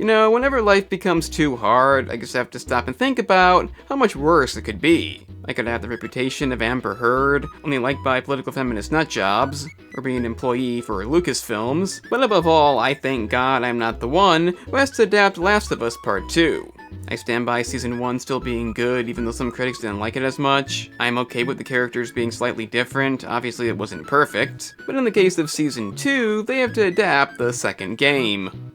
You know, whenever life becomes too hard, I just have to stop and think about how much worse it could be. I could have the reputation of Amber Heard, only liked by political feminist nutjobs, or be an employee for Lucasfilms, but above all, I thank God I'm not the one who has to adapt Last of Us Part 2. I stand by Season 1 still being good, even though some critics didn't like it as much. I'm okay with the characters being slightly different, obviously it wasn't perfect. But in the case of Season 2, they have to adapt the second game.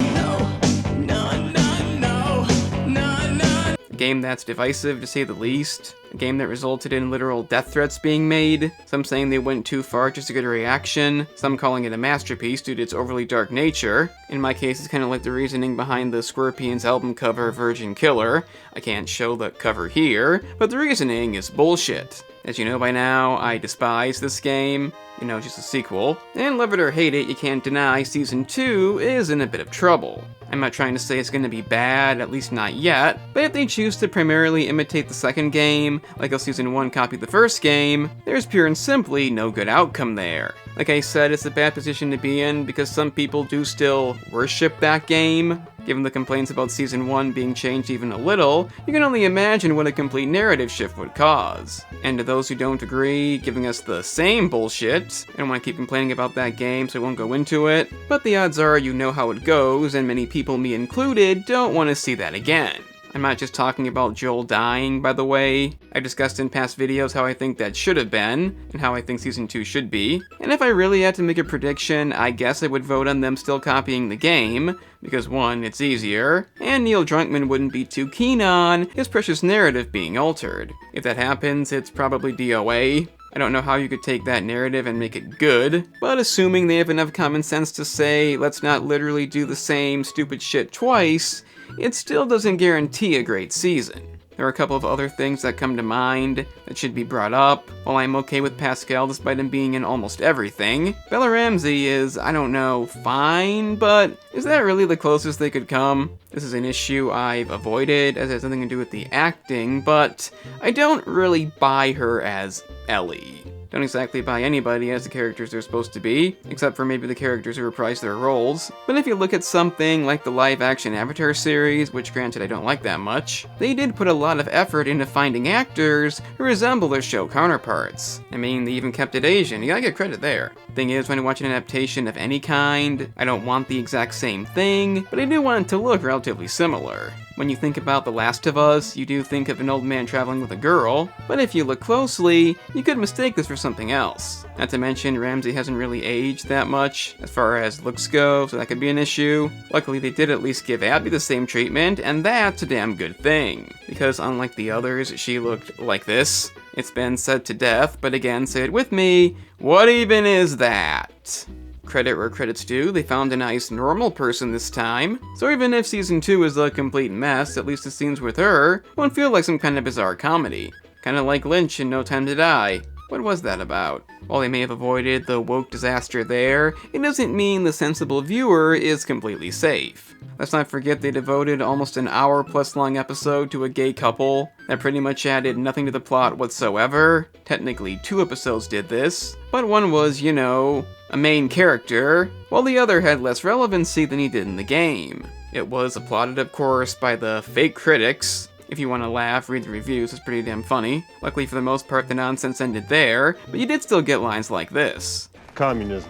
A game that's divisive, to say the least. A game that resulted in literal death threats being made. Some saying they went too far just to get a reaction. Some calling it a masterpiece due to its overly dark nature. In my case, it's kind of like the reasoning behind the Scorpions album cover, Virgin Killer. I can't show the cover here, but the reasoning is bullshit. As you know by now, I despise this game. You know, just a sequel. And love it or hate it, you can't deny Season 2 is in a bit of trouble. I'm not trying to say it's gonna be bad, at least not yet, but if they choose to primarily imitate the second game, like how Season 1 copied the first game, there's pure and simply no good outcome there. Like I said, it's a bad position to be in because some people do still worship that game. Given the complaints about Season 1 being changed even a little, you can only imagine what a complete narrative shift would cause. And to those who don't agree, giving us the same bullshit, I don't want to keep complaining about that game so I won't go into it, but the odds are you know how it goes, and many people, me included, don't want to see that again. I'm not just talking about Joel dying, by the way. I discussed in past videos how I think that should have been, and how I think Season 2 should be. And if I really had to make a prediction, I guess I would vote on them still copying the game, because 1, it's easier, and Neil Druckmann wouldn't be too keen on his precious narrative being altered. If that happens, it's probably DOA. I don't know how you could take that narrative and make it good, but assuming they have enough common sense to say, let's not literally do the same stupid shit twice, it still doesn't guarantee a great season. There are a couple of other things that come to mind that should be brought up. While I'm okay with Pascal despite him being in almost everything, Bella Ramsey is, I don't know, fine, but is that really the closest they could come? This is an issue I've avoided as it has nothing to do with the acting, but I don't really buy her as Ellie. Don't exactly buy anybody as the characters they're supposed to be, except for maybe the characters who reprise their roles. But if you look at something like the live-action Avatar series, which granted I don't like that much, they did put a lot of effort into finding actors who resemble their show counterparts. I mean, they even kept it Asian, you gotta get credit there. Thing is, when I watch an adaptation of any kind, I don't want the exact same thing, but I do want it to look relatively similar. When you think about The Last of Us, you do think of an old man traveling with a girl, but if you look closely, you could mistake this for something else. Not to mention, Ramsey hasn't really aged that much as far as looks go, so that could be an issue. Luckily, they did at least give Abby the same treatment, and that's a damn good thing. Because unlike the others, she looked like this. It's been said to death, but again, say it with me, what even is that? Credit where credit's due, they found a nice normal person this time. So even if Season 2 is a complete mess, at least the scenes with her won't feel like some kind of bizarre comedy. Kinda like Lynch in No Time to Die. What was that about? While they may have avoided the woke disaster there, it doesn't mean the sensible viewer is completely safe. Let's not forget they devoted almost an hour-plus long episode to a gay couple that pretty much added nothing to the plot whatsoever. Technically 2 episodes did this, but one was, you know, a main character, while the other had less relevancy than he did in the game. It was applauded, of course, by the fake critics. If you want to laugh, read the reviews, it's pretty damn funny. Luckily for the most part, the nonsense ended there, but you did still get lines like this. Communism.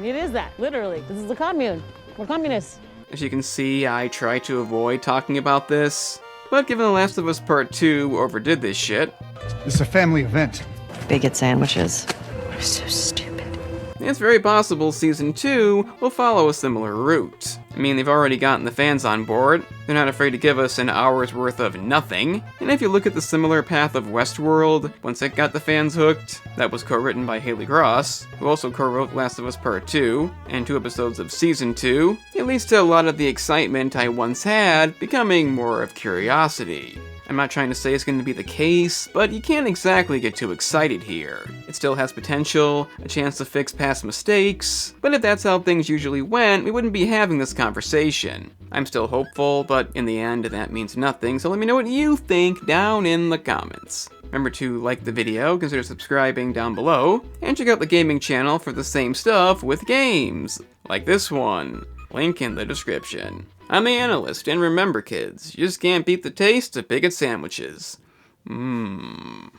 It is that, literally. This is the commune. We're communists. As you can see, I try to avoid talking about this, but given The Last of Us Part 2 overdid this shit. This is a family event. Bigot sandwiches. We're so stupid. It's very possible Season 2 will follow a similar route. I mean, they've already gotten the fans on board, they're not afraid to give us an hour's worth of nothing, and if you look at the similar path of Westworld, once it got the fans hooked, that was co-written by Haley Gross, who also co-wrote Last of Us Part 2, and 2 episodes of Season 2, it leads to a lot of the excitement I once had becoming more of curiosity. I'm not trying to say it's going to be the case, but you can't exactly get too excited here. It still has potential, a chance to fix past mistakes, but if that's how things usually went, we wouldn't be having this conversation. I'm still hopeful, but in the end, that means nothing, so let me know what you think down in the comments. Remember to like the video, consider subscribing down below, and check out the gaming channel for the same stuff with games, like this one. Link in the description. I'm the analyst, and remember kids, you just can't beat the taste of bacon sandwiches. Mmm.